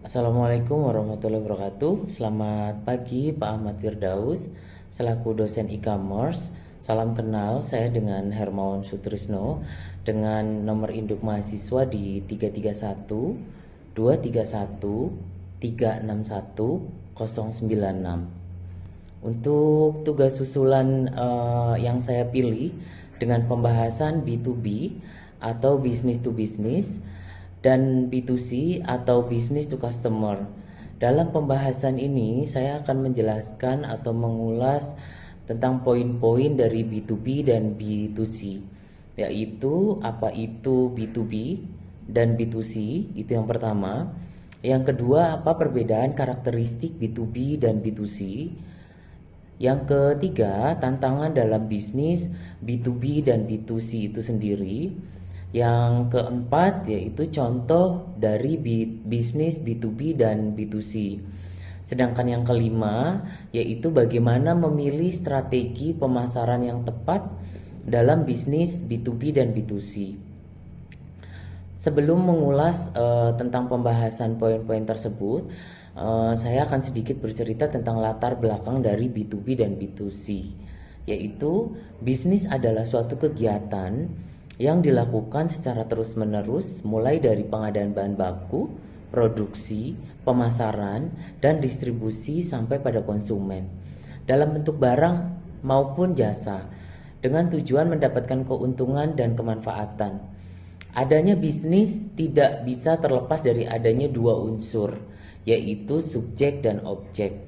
Assalamualaikum warahmatullahi wabarakatuh. Selamat pagi Pak Ahmad Firdaus, selaku dosen e-commerce. Salam kenal, saya dengan Hermawan Sutrisno dengan nomor induk mahasiswa di 331 231 361 096. Untuk tugas susulan yang saya pilih dengan pembahasan B2B atau business to business dan B2C atau business to customer. Dalam pembahasan ini saya akan menjelaskan atau mengulas tentang poin-poin dari B2B dan B2C, yaitu apa itu B2B dan B2C, itu yang pertama. Yang kedua, apa perbedaan karakteristik B2B dan B2C. Yang ketiga, tantangan dalam bisnis B2B dan B2C itu sendiri. Yang keempat, yaitu contoh dari bisnis B2B dan B2C. Sedangkan yang kelima, yaitu bagaimana memilih strategi pemasaran yang tepat dalam bisnis B2B dan B2C. Sebelum mengulas tentang pembahasan poin-poin tersebut, saya akan sedikit bercerita tentang latar belakang dari B2B dan B2C, yaitu bisnis adalah suatu kegiatan yang dilakukan secara terus-menerus mulai dari pengadaan bahan baku, produksi, pemasaran, dan distribusi sampai pada konsumen dalam bentuk barang maupun jasa dengan tujuan mendapatkan keuntungan dan kemanfaatan. Adanya bisnis tidak bisa terlepas dari adanya dua unsur, yaitu subjek dan objek.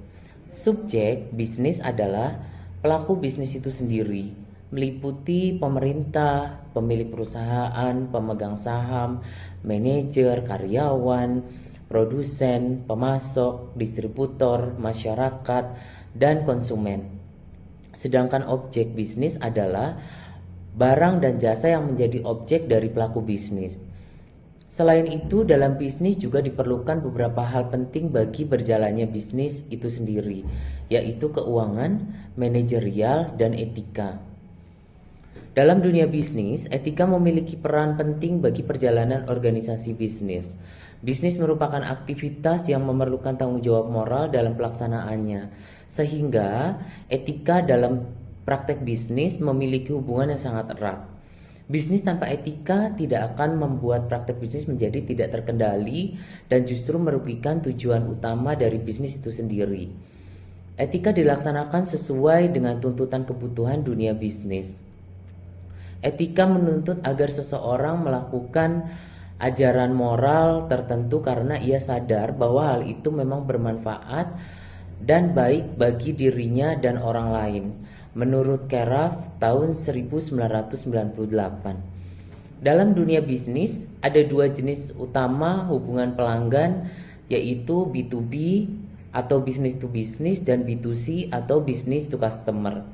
Subjek bisnis adalah pelaku bisnis itu sendiri, meliputi pemerintah, pemilik perusahaan, pemegang saham, manajer, karyawan, produsen, pemasok, distributor, masyarakat, dan konsumen. Sedangkan objek bisnis adalah barang dan jasa yang menjadi objek dari pelaku bisnis. Selain itu, dalam bisnis juga diperlukan beberapa hal penting bagi berjalannya bisnis itu sendiri, yaitu keuangan, manajerial, dan etika. Dalam dunia bisnis, etika memiliki peran penting bagi perjalanan organisasi bisnis. Bisnis merupakan aktivitas yang memerlukan tanggung jawab moral dalam pelaksanaannya, sehingga etika dalam praktek bisnis memiliki hubungan yang sangat erat. Bisnis tanpa etika tidak akan membuat praktek bisnis menjadi tidak terkendali dan justru merugikan tujuan utama dari bisnis itu sendiri. Etika dilaksanakan sesuai dengan tuntutan kebutuhan dunia bisnis. Etika menuntut agar seseorang melakukan ajaran moral tertentu karena ia sadar bahwa hal itu memang bermanfaat dan baik bagi dirinya dan orang lain. Menurut Keraf tahun 1998. Dalam dunia bisnis ada dua jenis utama hubungan pelanggan, yaitu B2B atau business to business dan B2C atau business to customer.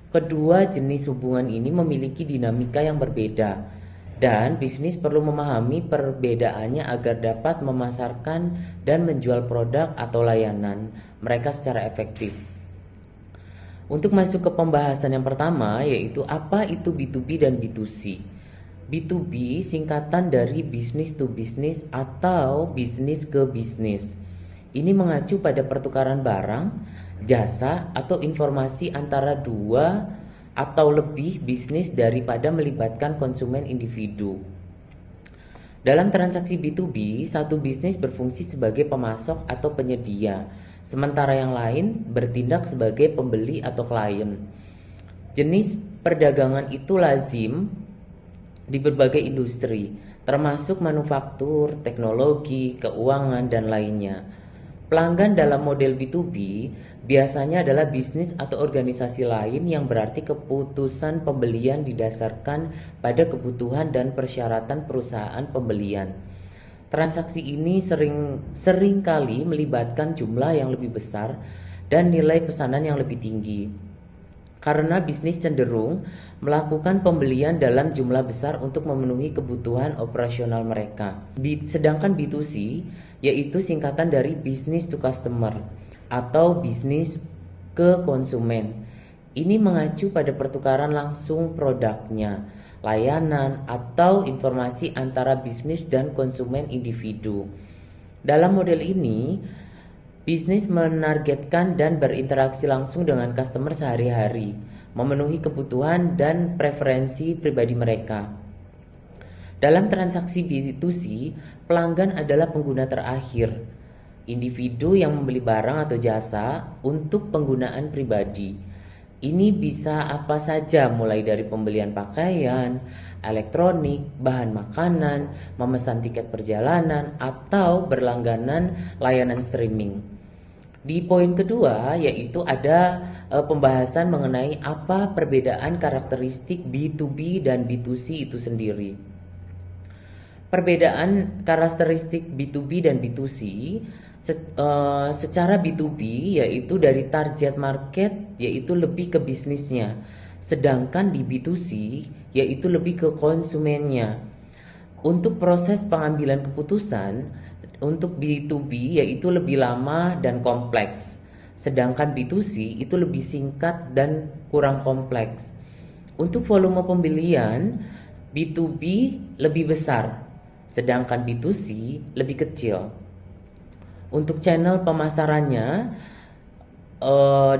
Kedua jenis hubungan ini memiliki dinamika yang berbeda, dan bisnis perlu memahami perbedaannya agar dapat memasarkan dan menjual produk atau layanan mereka secara efektif. Untuk masuk ke pembahasan yang pertama, yaitu apa itu B2B dan B2C. B2B singkatan dari business to business atau bisnis ke bisnis. Ini mengacu pada pertukaran barang, jasa, atau informasi antara dua atau lebih bisnis daripada melibatkan konsumen individu. Dalam transaksi B2B, satu bisnis berfungsi sebagai pemasok atau penyedia, sementara yang lain bertindak sebagai pembeli atau klien. Jenis perdagangan itu lazim di berbagai industri, termasuk manufaktur, teknologi, keuangan, dan lainnya. Pelanggan dalam model B2B biasanya adalah bisnis atau organisasi lain yang berarti keputusan pembelian didasarkan pada kebutuhan dan persyaratan perusahaan pembelian. Transaksi ini sering kali melibatkan jumlah yang lebih besar dan nilai pesanan yang lebih tinggi. Karena bisnis cenderung melakukan pembelian dalam jumlah besar untuk memenuhi kebutuhan operasional mereka. Sedangkan B2C yaitu singkatan dari business to customer atau bisnis ke konsumen. Ini mengacu pada pertukaran langsung produknya, layanan, atau informasi antara bisnis dan konsumen individu. Dalam model ini, bisnis menargetkan dan berinteraksi langsung dengan customer sehari-hari, memenuhi kebutuhan dan preferensi pribadi mereka. Dalam transaksi B2C, pelanggan adalah pengguna terakhir, individu yang membeli barang atau jasa untuk penggunaan pribadi. Ini bisa apa saja, mulai dari pembelian pakaian, elektronik, bahan makanan, memesan tiket perjalanan, atau berlangganan layanan streaming. Di poin kedua yaitu ada pembahasan mengenai apa perbedaan karakteristik B2B dan B2C itu sendiri. Perbedaan karakteristik B2B dan B2C secara B2B yaitu dari target market yaitu lebih ke bisnisnya, sedangkan di B2C yaitu lebih ke konsumennya. Untuk proses pengambilan keputusan untuk B2B yaitu lebih lama dan kompleks, sedangkan B2C itu lebih singkat dan kurang kompleks. Untuk volume pembelian, B2B lebih besar, sedangkan B2C lebih kecil. Untuk channel pemasarannya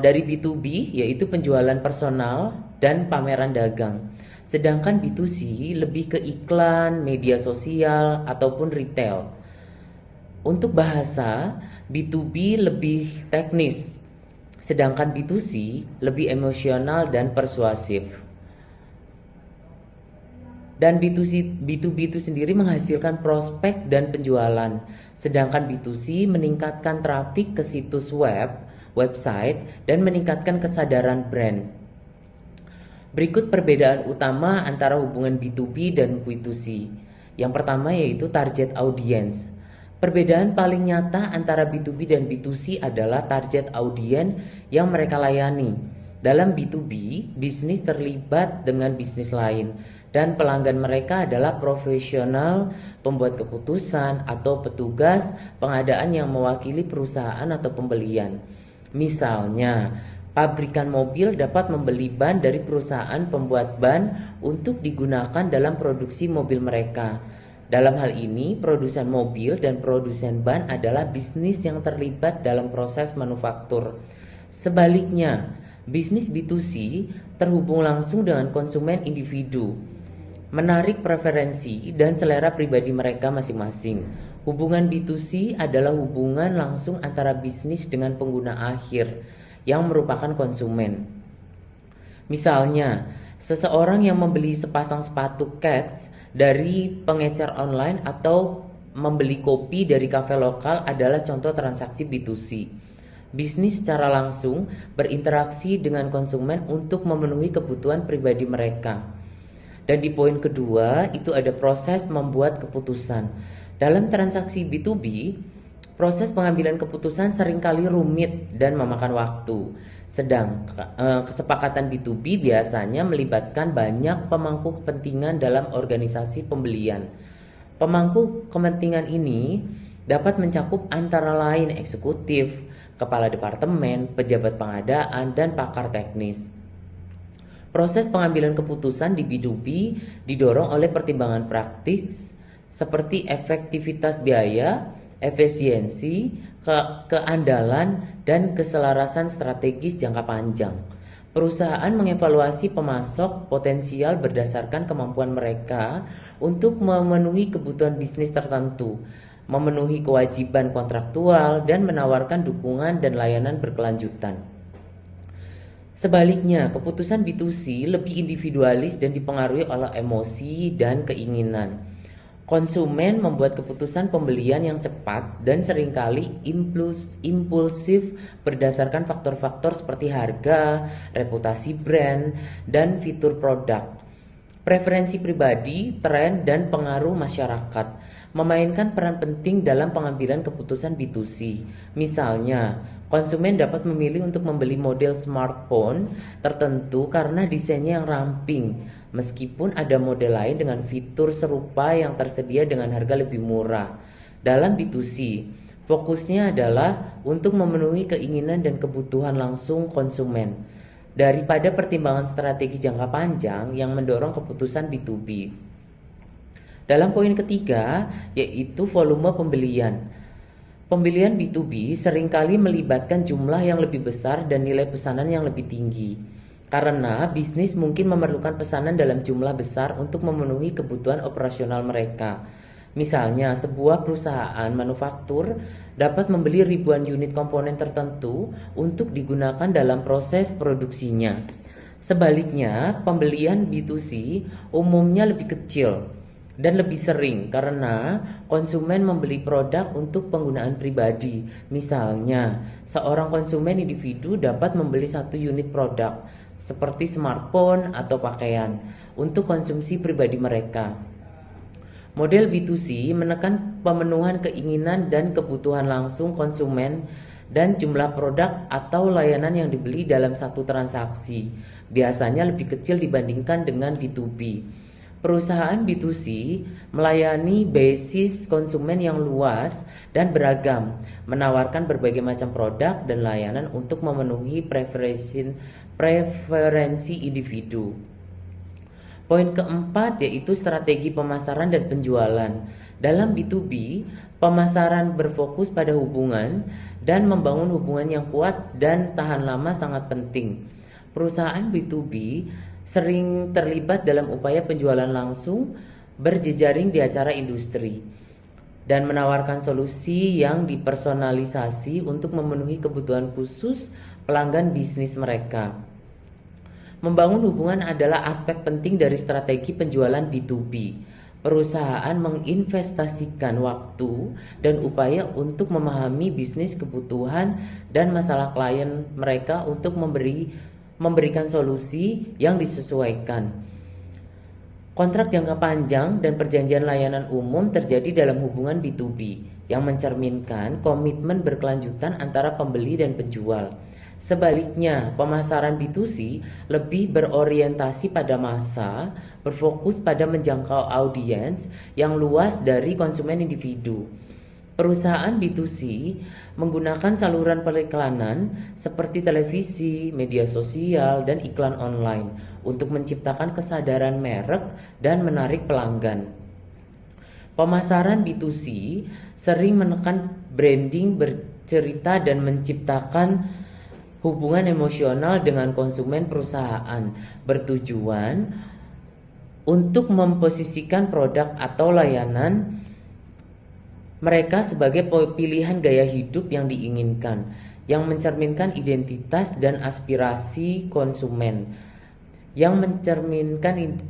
dari B2B yaitu penjualan personal dan pameran dagang, sedangkan B2C lebih ke iklan, media sosial, ataupun retail. Untuk bahasa, B2B lebih teknis, sedangkan B2C lebih emosional dan persuasif. Dan B2B itu sendiri menghasilkan prospek dan penjualan, sedangkan B2C meningkatkan trafik ke situs website, dan meningkatkan kesadaran brand. Berikut perbedaan utama antara hubungan B2B dan B2C. Yang pertama yaitu target audience. Perbedaan paling nyata antara B2B dan B2C adalah target audiens yang mereka layani. Dalam B2B, bisnis terlibat dengan bisnis lain, dan pelanggan mereka adalah profesional, pembuat keputusan, atau petugas pengadaan yang mewakili perusahaan atau pembelian. Misalnya, pabrikan mobil dapat membeli ban dari perusahaan pembuat ban untuk digunakan dalam produksi mobil mereka. Dalam hal ini, produsen mobil dan produsen ban adalah bisnis yang terlibat dalam proses manufaktur. Sebaliknya, bisnis B2C terhubung langsung dengan konsumen individu, menarik preferensi dan selera pribadi mereka masing-masing. Hubungan B2C adalah hubungan langsung antara bisnis dengan pengguna akhir yang merupakan konsumen. Misalnya, seseorang yang membeli sepasang sepatu Keds dari pengecer online atau membeli kopi dari kafe lokal adalah contoh transaksi B2C. Bisnis secara langsung berinteraksi dengan konsumen untuk memenuhi kebutuhan pribadi mereka. Dan di poin kedua itu ada proses membuat keputusan. Dalam transaksi B2B, proses pengambilan keputusan seringkali rumit dan memakan waktu. Sedang kesepakatan B2B biasanya melibatkan banyak pemangku kepentingan dalam organisasi pembelian. Pemangku kepentingan ini dapat mencakup antara lain eksekutif, kepala departemen, pejabat pengadaan, dan pakar teknis. Proses pengambilan keputusan di B2B didorong oleh pertimbangan praktis seperti efektivitas biaya, efisiensi, keandalan, dan keselarasan strategis jangka panjang. Perusahaan mengevaluasi pemasok potensial berdasarkan kemampuan mereka untuk memenuhi kebutuhan bisnis tertentu, memenuhi kewajiban kontraktual, dan menawarkan dukungan dan layanan berkelanjutan. Sebaliknya, keputusan B2C lebih individualis dan dipengaruhi oleh emosi dan keinginan. Konsumen membuat keputusan pembelian yang cepat dan seringkali impulsif berdasarkan faktor-faktor seperti harga, reputasi brand, dan fitur produk. Preferensi pribadi, tren, dan pengaruh masyarakat memainkan peran penting dalam pengambilan keputusan B2C. Misalnya, konsumen dapat memilih untuk membeli model smartphone tertentu karena desainnya yang ramping, meskipun ada model lain dengan fitur serupa yang tersedia dengan harga lebih murah. Dalam B2C, fokusnya adalah untuk memenuhi keinginan dan kebutuhan langsung konsumen, daripada pertimbangan strategi jangka panjang yang mendorong keputusan B2B. Dalam poin ketiga, yaitu volume pembelian. Pembelian B2B seringkali melibatkan jumlah yang lebih besar dan nilai pesanan yang lebih tinggi. Karena bisnis mungkin memerlukan pesanan dalam jumlah besar untuk memenuhi kebutuhan operasional mereka. Misalnya, sebuah perusahaan manufaktur dapat membeli ribuan unit komponen tertentu untuk digunakan dalam proses produksinya. Sebaliknya, pembelian B2C umumnya lebih kecil dan lebih sering karena konsumen membeli produk untuk penggunaan pribadi. Misalnya, seorang konsumen individu dapat membeli satu unit produk seperti smartphone atau pakaian untuk konsumsi pribadi mereka. Model B2C menekan pemenuhan keinginan dan kebutuhan langsung konsumen dan jumlah produk atau layanan yang dibeli dalam satu transaksi biasanya lebih kecil dibandingkan dengan B2B. Perusahaan B2C melayani basis konsumen yang luas dan beragam, menawarkan berbagai macam produk dan layanan untuk memenuhi preferensi individu. Poin keempat yaitu strategi pemasaran dan penjualan. Dalam B2B, pemasaran berfokus pada hubungan dan membangun hubungan yang kuat dan tahan lama sangat penting. Perusahaan B2B sering terlibat dalam upaya penjualan langsung, berjejaring di acara industri, dan menawarkan solusi yang dipersonalisasi untuk memenuhi kebutuhan khusus pelanggan bisnis mereka. Membangun hubungan adalah aspek penting dari strategi penjualan B2B. Perusahaan menginvestasikan waktu dan upaya untuk memahami bisnis kebutuhan dan masalah klien mereka untuk memberikan solusi yang disesuaikan. Kontrak jangka panjang dan perjanjian layanan umum terjadi dalam hubungan B2B yang mencerminkan komitmen berkelanjutan antara pembeli dan penjual. Sebaliknya, pemasaran B2C lebih berorientasi pada massa, berfokus pada menjangkau audiens yang luas dari konsumen individu. Perusahaan B2C menggunakan saluran periklanan seperti televisi, media sosial, dan iklan online untuk menciptakan kesadaran merek dan menarik pelanggan. Pemasaran B2C sering menekan branding, bercerita, dan menciptakan hubungan emosional dengan konsumen perusahaan, bertujuan untuk memposisikan produk atau layanan mereka sebagai pilihan gaya hidup yang diinginkan, yang mencerminkan identitas dan aspirasi konsumen, yang mencerminkan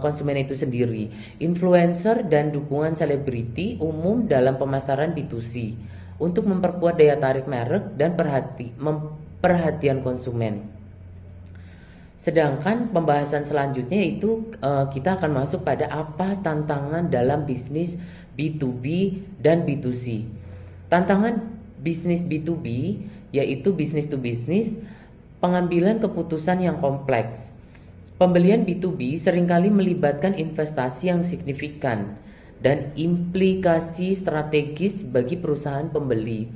konsumen itu sendiri. Influencer dan dukungan selebriti umum dalam pemasaran B2C untuk memperkuat daya tarik merek dan perhatian konsumen. Sedangkan pembahasan selanjutnya itu kita akan masuk pada apa tantangan dalam bisnis B2B dan B2C. Tantangan bisnis B2B yaitu bisnis to bisnis, pengambilan keputusan yang kompleks. Pembelian B2B seringkali melibatkan investasi yang signifikan dan implikasi strategis bagi perusahaan pembeli.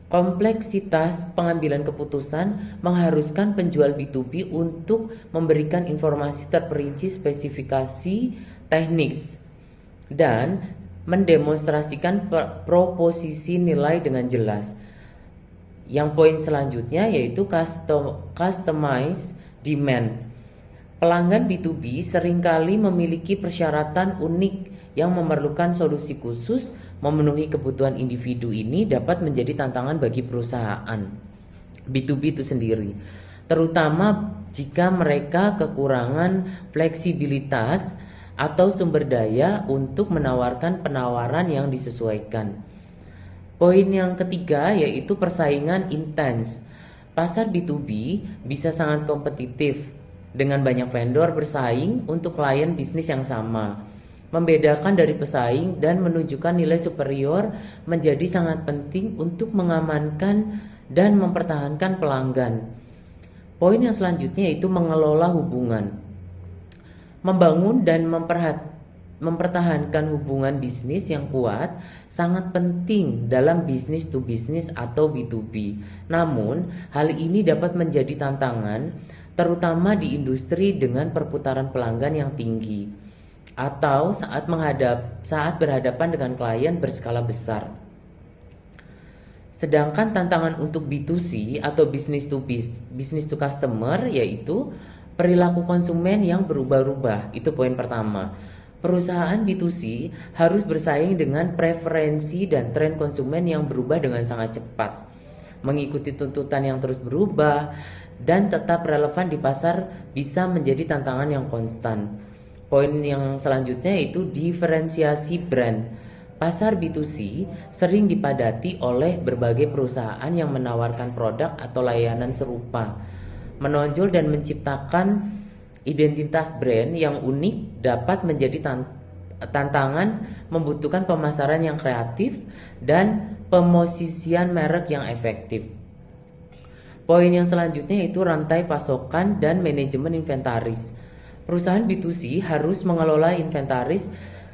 Kompleksitas pengambilan keputusan mengharuskan penjual B2B untuk memberikan informasi terperinci spesifikasi teknis dan mendemonstrasikan proposisi nilai dengan jelas. Yang poin selanjutnya yaitu customize demand. Pelanggan B2B seringkali memiliki persyaratan unik yang memerlukan solusi khusus. Memenuhi kebutuhan individu ini dapat menjadi tantangan bagi perusahaan B2B itu sendiri, terutama jika mereka kekurangan fleksibilitas atau sumber daya untuk menawarkan penawaran yang disesuaikan. Poin yang ketiga yaitu persaingan intens. Pasar B2B bisa sangat kompetitif dengan banyak vendor bersaing untuk klien bisnis yang sama. Membedakan dari pesaing dan menunjukkan nilai superior menjadi sangat penting untuk mengamankan dan mempertahankan pelanggan. Poin yang selanjutnya yaitu mengelola hubungan. Membangun dan mempertahankan hubungan bisnis yang kuat sangat penting dalam bisnis to bisnis atau B2B. Namun, hal ini dapat menjadi tantangan terutama di industri dengan perputaran pelanggan yang tinggi atau saat berhadapan dengan klien berskala besar. Sedangkan tantangan untuk B2C atau business to customer yaitu perilaku konsumen yang berubah-ubah. Itu poin pertama. Perusahaan B2C harus bersaing dengan preferensi dan tren konsumen yang berubah dengan sangat cepat, mengikuti tuntutan yang terus berubah, dan tetap relevan di pasar bisa menjadi tantangan yang konstan. Poin yang selanjutnya yaitu diferensiasi brand. Pasar B2C sering dipadati oleh berbagai perusahaan yang menawarkan produk atau layanan serupa. Menonjol dan menciptakan identitas brand yang unik dapat menjadi tantangan, membutuhkan pemasaran yang kreatif dan pemosisian merek yang efektif. Poin yang selanjutnya yaitu rantai pasokan dan manajemen inventaris. Perusahaan B2C harus mengelola inventaris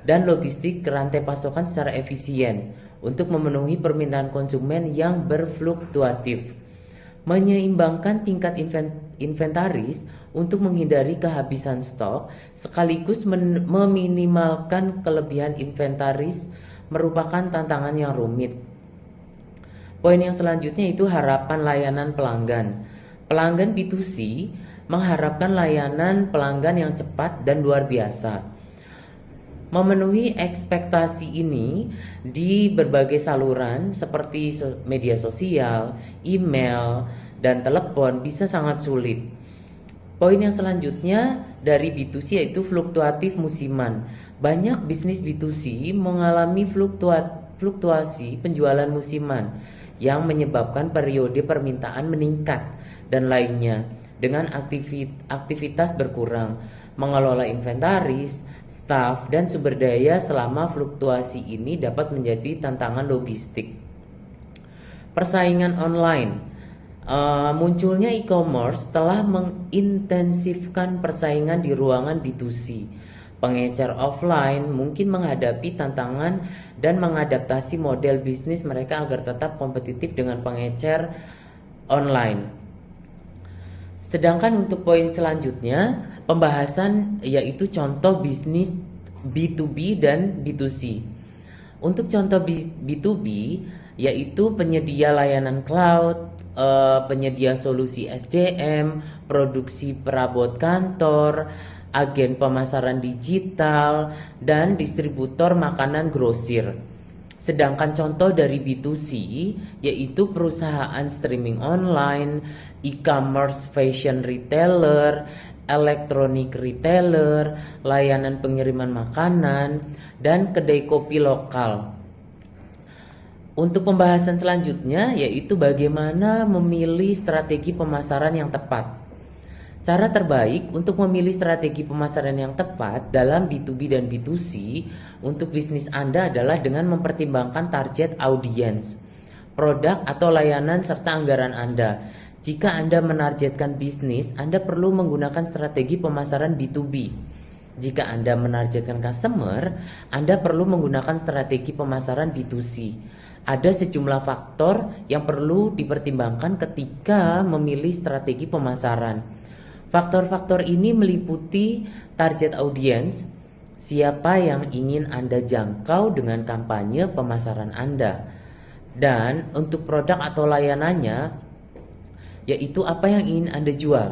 dan logistik rantai pasokan secara efisien untuk memenuhi permintaan konsumen yang berfluktuatif. Menyeimbangkan tingkat inventaris untuk menghindari kehabisan stok sekaligus meminimalkan kelebihan inventaris merupakan tantangan yang rumit. Poin yang selanjutnya itu harapan layanan pelanggan. Pelanggan B2C mengharapkan layanan pelanggan yang cepat dan luar biasa. Memenuhi ekspektasi ini di berbagai saluran seperti media sosial, email, dan telepon bisa sangat sulit. Poin yang selanjutnya dari B2C yaitu fluktuatif musiman. Banyak bisnis B2C mengalami fluktuasi penjualan musiman yang menyebabkan periode permintaan meningkat dan lainnya dengan aktivitas berkurang. Mengelola inventaris, staf, dan sumber daya selama fluktuasi ini dapat menjadi tantangan logistik. Persaingan online. Munculnya e-commerce telah mengintensifkan persaingan di ruangan B2C. Pengecer offline mungkin menghadapi tantangan dan mengadaptasi model bisnis mereka agar tetap kompetitif dengan pengecer online. Sedangkan untuk poin selanjutnya, pembahasan yaitu contoh bisnis B2B dan B2C. Untuk contoh B2B yaitu penyedia layanan cloud, penyedia solusi SDM, produksi perabot kantor, agen pemasaran digital, dan distributor makanan grosir. Sedangkan contoh dari B2C yaitu perusahaan streaming online, e-commerce fashion retailer, elektronik retailer, layanan pengiriman makanan, dan kedai kopi lokal. Untuk pembahasan selanjutnya yaitu bagaimana memilih strategi pemasaran yang tepat. Cara terbaik untuk memilih strategi pemasaran yang tepat dalam B2B dan B2C untuk bisnis Anda adalah dengan mempertimbangkan target audiens, produk atau layanan serta anggaran Anda. Jika Anda menargetkan bisnis, Anda perlu menggunakan strategi pemasaran B2B. Jika Anda menargetkan customer, Anda perlu menggunakan strategi pemasaran B2C. Ada sejumlah faktor yang perlu dipertimbangkan ketika memilih strategi pemasaran. Faktor-faktor ini meliputi target audiens, siapa yang ingin Anda jangkau dengan kampanye pemasaran Anda, dan untuk produk atau layanannya, yaitu apa yang ingin Anda jual.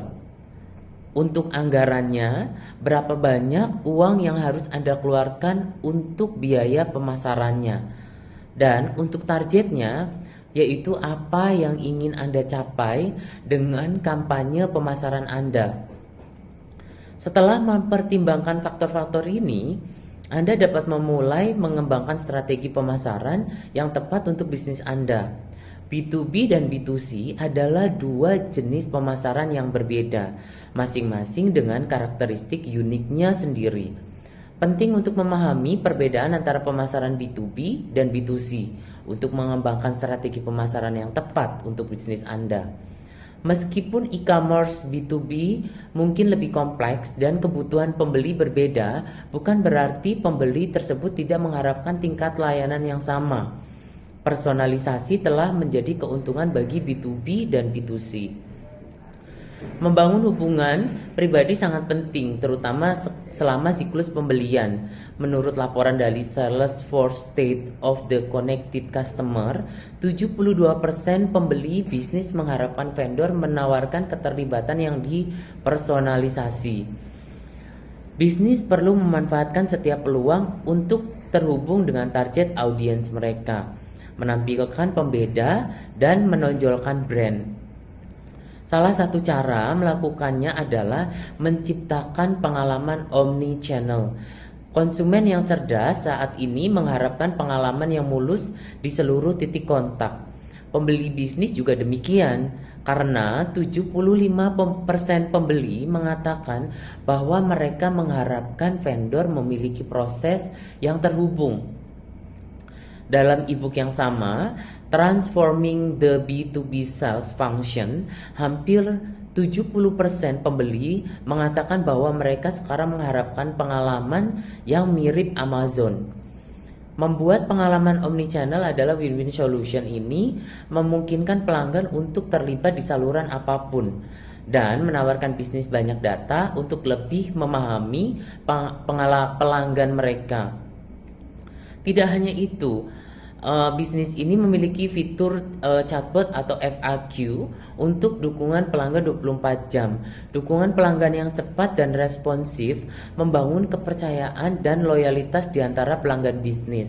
Untuk anggarannya, berapa banyak uang yang harus Anda keluarkan untuk biaya pemasarannya, dan untuk targetnya, yaitu apa yang ingin Anda capai dengan kampanye pemasaran Anda. Setelah mempertimbangkan faktor-faktor ini, Anda dapat memulai mengembangkan strategi pemasaran yang tepat untuk bisnis Anda. B2B dan B2C adalah dua jenis pemasaran yang berbeda, masing-masing dengan karakteristik uniknya sendiri. Penting untuk memahami perbedaan antara pemasaran B2B dan B2C untuk mengembangkan strategi pemasaran yang tepat untuk bisnis Anda. Meskipun e-commerce B2B mungkin lebih kompleks dan kebutuhan pembeli berbeda, bukan berarti pembeli tersebut tidak mengharapkan tingkat layanan yang sama. Personalisasi telah menjadi keuntungan bagi B2B dan B2C. Membangun hubungan pribadi sangat penting, terutama selama siklus pembelian. Menurut laporan dari Salesforce State of the Connected Customer, 72% pembeli bisnis mengharapkan vendor menawarkan keterlibatan yang dipersonalisasi. Bisnis perlu memanfaatkan setiap peluang untuk terhubung dengan target audiens mereka, menampilkan pembeda, dan menonjolkan brand. Salah satu cara melakukannya adalah menciptakan pengalaman omni-channel. Konsumen yang cerdas saat ini mengharapkan pengalaman yang mulus di seluruh titik kontak. Pembeli bisnis juga demikian, karena 75% pembeli mengatakan bahwa mereka mengharapkan vendor memiliki proses yang terhubung. Dalam e-book yang sama, Transforming the B2B Sales Function, hampir 70% pembeli mengatakan bahwa mereka sekarang mengharapkan pengalaman yang mirip Amazon. Membuat pengalaman omnichannel adalah win-win solution. Ini memungkinkan pelanggan untuk terlibat di saluran apapun dan menawarkan bisnis banyak data untuk lebih memahami pelanggan mereka. Tidak hanya itu, bisnis ini memiliki fitur chatbot atau FAQ untuk dukungan pelanggan 24 jam. Dukungan pelanggan yang cepat dan responsif membangun kepercayaan dan loyalitas di antara pelanggan bisnis.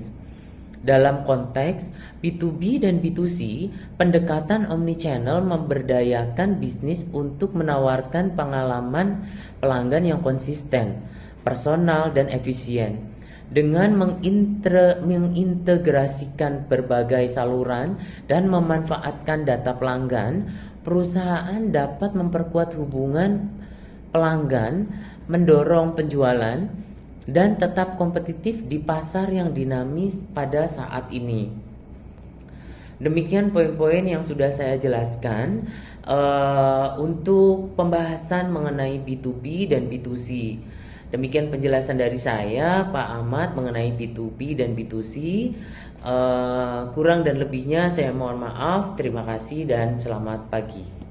Dalam konteks B2B dan B2C, pendekatan omnichannel memberdayakan bisnis untuk menawarkan pengalaman pelanggan yang konsisten, personal, dan efisien. Dengan mengintegrasikan berbagai saluran dan memanfaatkan data pelanggan, perusahaan dapat memperkuat hubungan pelanggan, mendorong penjualan, dan tetap kompetitif di pasar yang dinamis pada saat ini. Demikian poin-poin yang sudah saya jelaskan untuk pembahasan mengenai B2B dan B2C. Demikian penjelasan dari saya, Pak Ahmad, mengenai B2B dan B2C. Kurang dan lebihnya saya mohon maaf. Terima kasih dan selamat pagi.